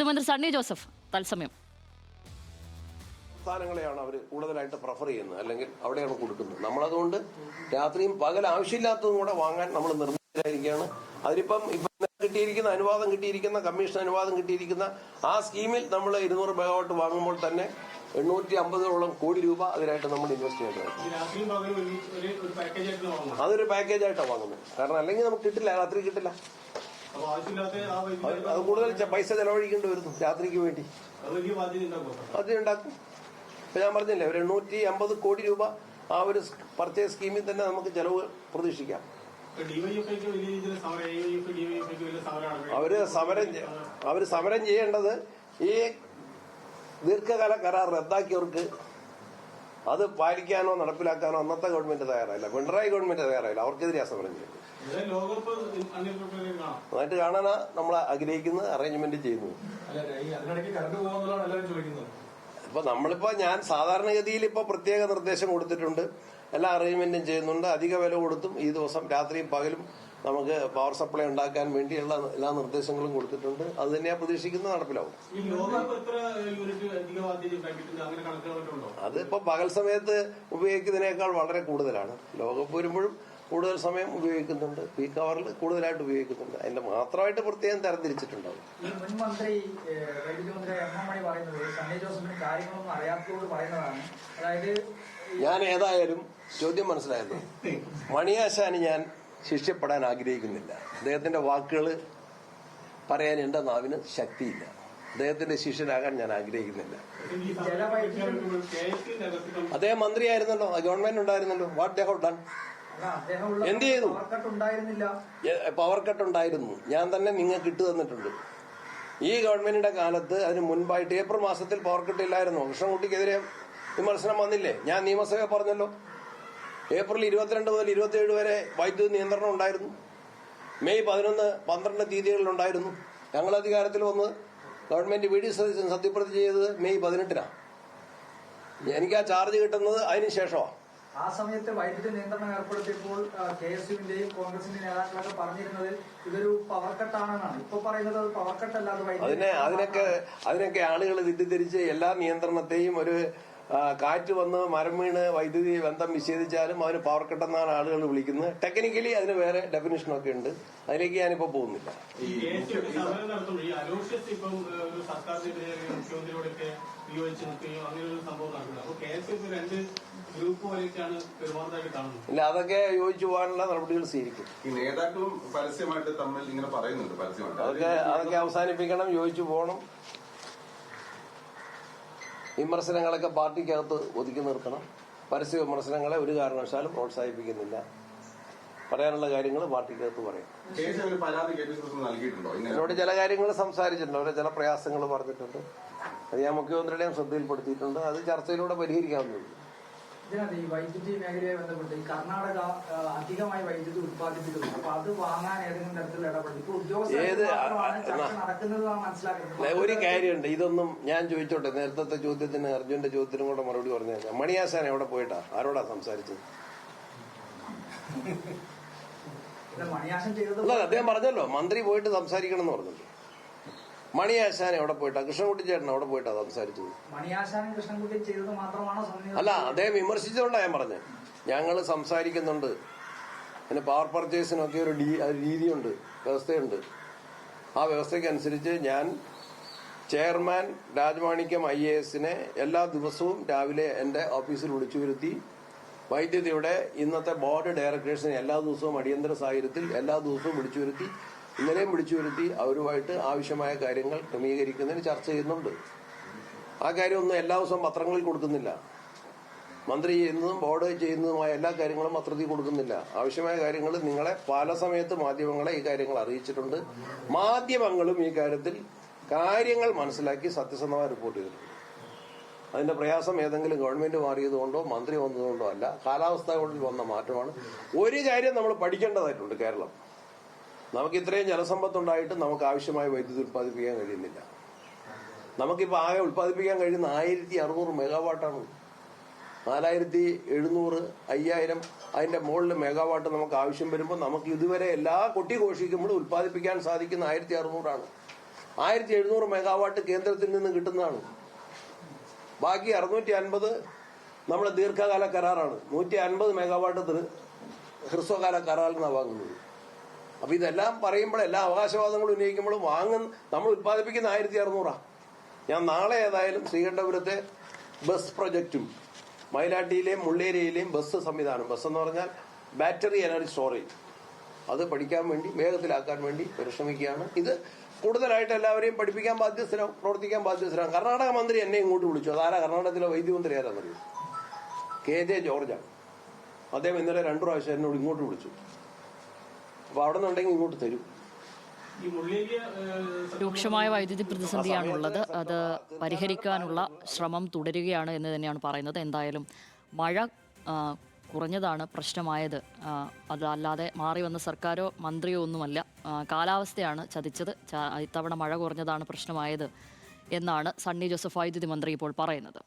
മന്ത്രി സണ്ണി ജോസഫ് തത്സമയം. സ്ഥാനങ്ങളെയാണ് അവർ കൂടുതലായിട്ട് പ്രിഫർ ചെയ്യുന്നത്, അല്ലെങ്കിൽ അവിടെയാണ് കൊടുക്കുന്നത്. നമ്മളതുകൊണ്ട് രാത്രിയും പകൽ ആവശ്യമില്ലാത്തതും കൂടെ വാങ്ങാൻ നമ്മൾ നിർബന്ധിതരായിരിക്കുകയാണ്. അതിനിപ്പം കിട്ടിയിരിക്കുന്ന അനുവാദം കിട്ടിയിരിക്കുന്ന കമ്മീഷൻ അനുവാദം കിട്ടിയിരിക്കുന്ന ആ സ്കീമിൽ നമ്മൾ 200 മെഗാവാട്ട് വാങ്ങുമ്പോൾ തന്നെ 850 കോടി രൂപ അതിനായിട്ട് നമ്മൾ ഇൻവെസ്റ്റ് ചെയ്യേണ്ടതാണ്. അതൊരു പാക്കേജായിട്ടാണ് വാങ്ങുന്നത്. കാരണം അല്ലെങ്കിൽ നമുക്ക് കിട്ടില്ല, രാത്രി കിട്ടില്ല. അത് കൂടുതൽ പൈസ ചെലവഴിക്കേണ്ടി വരുന്നു രാത്രിക്ക് വേണ്ടി. അതിനുണ്ടാക്കും. ഇപ്പൊ ഞാൻ പറഞ്ഞില്ലേ, ഒരു 850 കോടി രൂപ ആ ഒരു പർച്ചേസ് സ്കീമിൽ തന്നെ നമുക്ക് ചെലവ് പ്രതീക്ഷിക്കാം. അവര് സമരം ചെയ്യേണ്ടത് ഈ ദീർഘകാല കരാർ റദ്ദാക്കിയവർക്ക് അത് പാലിക്കാനോ നടപ്പിലാക്കാനോ അന്നത്തെ ഗവൺമെന്റ് തയ്യാറായില്ല, പിണറായി ഗവൺമെന്റ് തയ്യാറായില്ല. അവർക്കെതിരെയാ സമരം ചെയ്യുന്നത്. നന്നായിട്ട് കാണാനാ നമ്മൾ ആഗ്രഹിക്കുന്നത്, അറേഞ്ച്മെന്റ് ചെയ്യുന്നത്. ഇപ്പൊ നമ്മളിപ്പോ ഞാൻ സാധാരണഗതിയിൽ ഇപ്പൊ പ്രത്യേക നിർദ്ദേശം കൊടുത്തിട്ടുണ്ട്, എല്ലാ അറേഞ്ച്മെന്റും ചെയ്യുന്നുണ്ട്. അധിക വില കൊടുത്തും ഈ ദിവസം രാത്രിയും പകലും നമുക്ക് പവർ സപ്ലൈ ഉണ്ടാക്കാൻ വേണ്ടിയുള്ള എല്ലാ നിർദ്ദേശങ്ങളും കൊടുത്തിട്ടുണ്ട്. അത് തന്നെയാ പ്രതീക്ഷിക്കുന്നത് നടപ്പിലാവും. അതിപ്പോ പകൽ സമയത്ത് ഉപയോഗിക്കുന്നതിനേക്കാൾ വളരെ കൂടുതലാണ്. ലോകകപ്പ് വരുമ്പോഴും കൂടുതൽ സമയം ഉപയോഗിക്കുന്നുണ്ട്, പീക്ക് അവറിൽ കൂടുതലായിട്ട് ഉപയോഗിക്കുന്നുണ്ട്. അതിന്റെ മാത്രമായിട്ട് പ്രത്യേകം തരംതിരിച്ചിട്ടുണ്ടാവും. മുൻ മന്ത്രി വൈദ്യുതി മന്ത്രി എം.എം. മണി പറയുന്നത് സണ്ണി ജോസഫിന് കാര്യങ്ങളൊന്നും അറിയാത്തതോട് പറയുന്നതാണ്. അതായത് ഞാൻ ഏതായാലും ചോദ്യം മനസ്സിലായിരുന്നു. മണിയാശാന് ഞാൻ ശിഷ്യപ്പെടാൻ ആഗ്രഹിക്കുന്നില്ല. അദ്ദേഹത്തിന്റെ വാക്കുകൾ പറയാൻ എന്റെ നാവിന് ശക്തിയില്ല. അദ്ദേഹത്തിന്റെ ശിഷ്യനാകാൻ ഞാൻ ആഗ്രഹിക്കുന്നില്ല. അദ്ദേഹം മന്ത്രിയായിരുന്നല്ലോ, ഗവൺമെന്റ് ഉണ്ടായിരുന്നല്ലോ. What they have done? എന്ത് ചെയ്തു? പവർ കട്ട് ഉണ്ടായിരുന്നു. ഞാൻ തന്നെ നിങ്ങൾക്ക് ഇട്ടു തന്നിട്ടുണ്ട്. ഈ ഗവൺമെന്റിന്റെ കാലത്ത് അതിന് മുൻപായിട്ട് ഏപ്രിൽ മാസത്തിൽ പവർ കട്ട് ഇല്ലായിരുന്നു. കൃഷ്ണൻകുട്ടിക്കെതിരെ വിമർശനം വന്നില്ലേ? ഞാൻ നിയമസഭയിൽ പറഞ്ഞല്ലോ, ഏപ്രിൽ 22 മുതൽ 27 വരെ വൈദ്യുതി നിയന്ത്രണം ഉണ്ടായിരുന്നു. മെയ് 11, 12 തീയതികളിലുണ്ടായിരുന്നു. ഞങ്ങൾ അധികാരത്തിൽ വന്ന് ഗവൺമെന്റ് വി ഡി സതീശൻ സത്യപ്രതിജ്ഞ ചെയ്തത് മെയ് 18-നാണ്. എനിക്ക് ആ ചാർജ് കിട്ടുന്നത് അതിന് ശേഷമാണ്. ആ സമയത്ത് വൈദ്യുതി നിയന്ത്രണം ഏർപ്പെടുത്തിയപ്പോൾ KSUവിന്റെയും കോൺഗ്രസിന്റെയും നേതാക്കളൊക്കെ പറഞ്ഞിരുന്നത് ഇതൊരു പവർ കട്ടാണെന്നാണ്. ഇപ്പൊ പറയുന്നത് അത് പവർ കട്ടല്ലാതെ അതിനൊക്കെ ആളുകൾ തെറ്റിദ്ധരിച്ച് എല്ലാ നിയന്ത്രണത്തെയും ഒരു കാറ്റ് വന്ന് മരം വീണ് വൈദ്യുതി ബന്ധം വിച്ഛേദിച്ചാലും അതിന് പവർ കട്ടെന്നാണ് ആളുകൾ വിളിക്കുന്നത്. ടെക്നിക്കലി അതിന് വേറെ ഡെഫിനിഷനൊക്കെ ഉണ്ട്. അതിലേക്ക് ഞാനിപ്പോ പോകുന്നില്ല. ഇല്ല, അതൊക്കെ യോജിച്ചു പോകാനുള്ള നടപടികൾ സ്വീകരിക്കും. ഈ നേതാക്കളും പരസ്യമായിട്ട് തമ്മിൽ ഇങ്ങനെ പറയുന്നുണ്ട്, പരസ്യമായിട്ട് അതൊക്കെ അവസാനിപ്പിക്കണം, യോജിച്ചു പോകണം. വിമർശനങ്ങളൊക്കെ പാർട്ടിക്കകത്ത് ഒതുക്കി നിർത്തണം. പരസ്യ വിമർശനങ്ങളെ ഒരു കാരണവശാലും പ്രോത്സാഹിപ്പിക്കുന്നില്ല. പറയാനുള്ള കാര്യങ്ങൾ പാർട്ടിക്കകത്ത് പറയും. എന്നോട് ചില കാര്യങ്ങൾ സംസാരിച്ചിട്ടുണ്ട്, അവരെ ചില പ്രയാസങ്ങൾ പറഞ്ഞിട്ടുണ്ട്. അത് ഞാൻ മുഖ്യമന്ത്രിയുടെയും ശ്രദ്ധയിൽപ്പെടുത്തിയിട്ടുണ്ട്. അത് ചർച്ചയിലൂടെ പരിഹരിക്കാവുന്നതാണ്. ഇതിനകത്ത് ഈ വൈദ്യുതി മേഖലയെ ബന്ധപ്പെട്ട് ഈ കർണാടക അധികമായി വൈദ്യുതി ഉത്പാദിപ്പിക്കുന്നു. അപ്പൊ അത് വാങ്ങാൻ ഏതെങ്കിലും തരത്തിൽ ഇടപെടും. ഇപ്പൊ നടക്കുന്നത് മനസ്സിലാക്കുന്നത് ഒരു കാര്യമുണ്ട്. ഇതൊന്നും ഞാൻ ചോദിച്ചോട്ടെ, നേരത്തെ ചോദ്യത്തിന് അർജുന്റെ ചോദ്യത്തിനും കൂടെ മറുപടി പറഞ്ഞു. മണിയാശാൻ എവിടെ പോയിട്ടാ ആരോടാ സംസാരിച്ചത്? മണിയാശൻ ചെയ്തത് അല്ല, അദ്ദേഹം പറഞ്ഞല്ലോ മന്ത്രി പോയിട്ട് സംസാരിക്കണം എന്ന് പറഞ്ഞല്ലോ. മണിയാശാൻ എവിടെ പോയിട്ടാ? കൃഷ്ണൻകുട്ടി ചേട്ടൻ അവിടെ പോയിട്ടാ സംസാരിച്ചത്? മണിയാശാനും കൃഷ്ണൻകുട്ടി ചെയ്തത് മാത്രമാണോ? അല്ല, അദ്ദേഹം വിമർശിച്ചുകൊണ്ടാണ് ഞാൻ പറഞ്ഞത്. ഞങ്ങൾ സംസാരിക്കുന്നുണ്ട്. പിന്നെ പവർ പർച്ചേസിനൊക്കെ ഒരു രീതിയുണ്ട്, വ്യവസ്ഥയുണ്ട്. ആ വ്യവസ്ഥയ്ക്കനുസരിച്ച് ഞാൻ ചെയർമാൻ രാജമാണിക്യം IAS-നെ എല്ലാ ദിവസവും രാവിലെ എന്റെ ഓഫീസിൽ വിളിച്ചു വരുത്തി വൈദ്യുതിയുടെ ഇന്നത്തെ ബോർഡ് ഡയറക്ടേഴ്സിനെ എല്ലാ ദിവസവും അടിയന്തര സാഹചര്യത്തിൽ എല്ലാ ദിവസവും വിളിച്ചു വരുത്തി, ഇന്നലെയും വിളിച്ചു വരുത്തി അവരുമായിട്ട് ആവശ്യമായ കാര്യങ്ങൾ ക്രമീകരിക്കുന്നതിന് ചർച്ച ചെയ്യുന്നുണ്ട്. ആ കാര്യമൊന്നും എല്ലാ ദിവസവും പത്രങ്ങളിൽ കൊടുക്കുന്നില്ല. മന്ത്രി ചെയ്യുന്നതും ബോർഡ് ചെയ്യുന്നതുമായ എല്ലാ കാര്യങ്ങളും പത്രത്തിൽ കൊടുക്കുന്നില്ല. ആവശ്യമായ കാര്യങ്ങൾ നിങ്ങളെ പല സമയത്ത് മാധ്യമങ്ങളെ ഈ കാര്യങ്ങൾ അറിയിച്ചിട്ടുണ്ട്. മാധ്യമങ്ങളും ഈ കാര്യത്തിൽ കാര്യങ്ങൾ മനസ്സിലാക്കി സത്യസന്ധമായി റിപ്പോർട്ട് ചെയ്തിട്ടുണ്ട്. അതിന്റെ പ്രയാസം ഏതെങ്കിലും ഗവൺമെന്റ് മാറിയതുകൊണ്ടോ മന്ത്രി വന്നതുകൊണ്ടോ അല്ല, കാലാവസ്ഥകളിൽ വന്ന മാറ്റമാണ്. ഒരു കാര്യം നമ്മൾ പഠിക്കേണ്ടതായിട്ടുണ്ട്. കേരളം നമുക്ക് ഇത്രയും ജനസമ്പത്തുണ്ടായിട്ട് നമുക്ക് ആവശ്യമായ വൈദ്യുതി ഉത്പാദിപ്പിക്കാൻ കഴിയുന്നില്ല. നമുക്കിപ്പോൾ ആകെ ഉത്പാദിപ്പിക്കാൻ കഴിയുന്ന 1600 മെഗാവാട്ടാണ്. 4700, 5000 അതിന്റെ മുകളിൽ മെഗാവാട്ട് നമുക്ക് ആവശ്യം വരുമ്പോൾ നമുക്ക് ഇതുവരെ എല്ലാ കൊട്ടിഘോഷിക്കുമ്പോഴും ഉത്പാദിപ്പിക്കാൻ സാധിക്കുന്ന 1600 ആണ്. 1700 മെഗാവാട്ട് കേന്ദ്രത്തിൽ നിന്ന് കിട്ടുന്നതാണ്. ബാക്കി 650 നമ്മുടെ ദീർഘകാല കരാറാണ്. 150 മെഗാവാട്ട് ഹ്രസ്വകാല കരാറിൽ നിന്നാണ് വാങ്ങുന്നത്. അപ്പൊ ഇതെല്ലാം പറയുമ്പോൾ എല്ലാ അവകാശവാദങ്ങളും ഉന്നയിക്കുമ്പോഴും നമ്മൾ ഉത്പാദിപ്പിക്കുന്ന 1600. ഞാൻ നാളെ ഏതായാലും ശ്രീകണ്ഠപുരത്തെ ബസ് പ്രൊജക്റ്റും മയിലാട്ടിയിലെയും മുള്ളേരിയയിലെയും ബസ് സംവിധാനം, ബസ് എന്ന് പറഞ്ഞാൽ ബാറ്ററി എനർജി സ്റ്റോറേജ്, അത് പഠിക്കാൻ വേണ്ടി വേഗത്തിലാക്കാൻ വേണ്ടി പരിശ്രമിക്കുകയാണ്. ഇത് കൂടുതലായിട്ട് എല്ലാവരെയും പഠിപ്പിക്കാൻ ബാധ്യസ്ഥരാവും, പ്രവർത്തിക്കാൻ ബാധ്യസ്ഥരാവും. കർണാടക മന്ത്രി എന്നെ ഇങ്ങോട്ട് വിളിച്ചു. അതാരാ? കർണാടകത്തിലെ വൈദ്യമന്ത്രി ആരാന്നറിയോ? KJ ജോർജാണ്. അദ്ദേഹം ഇന്നലെ 2 പ്രാവശ്യം എന്നോട് ഇങ്ങോട്ട് വിളിച്ചു. അപ്പൊ അവിടെ നിന്നുണ്ടെങ്കിൽ ഇങ്ങോട്ട് തരും. രൂക്ഷമായ വൈദ്യുതി പ്രതിസന്ധിയാണുള്ളത്. അത് പരിഹരിക്കാനുള്ള ശ്രമം തുടരുകയാണ് എന്ന് തന്നെയാണ് പറയുന്നത്. എന്തായാലും മഴ കുറഞ്ഞതാണ് പ്രശ്നമായത്. അതല്ലാതെ മാറി വന്ന സർക്കാരോ മന്ത്രിയോ ഒന്നുമല്ല, കാലാവസ്ഥയാണ് ചതിച്ചത്. ഇത്തവണ മഴ കുറഞ്ഞതാണ് പ്രശ്നമായത് എന്നാണ് സണ്ണി ജോസഫ് വൈദ്യുതി മന്ത്രി ഇപ്പോൾ പറയുന്നത്.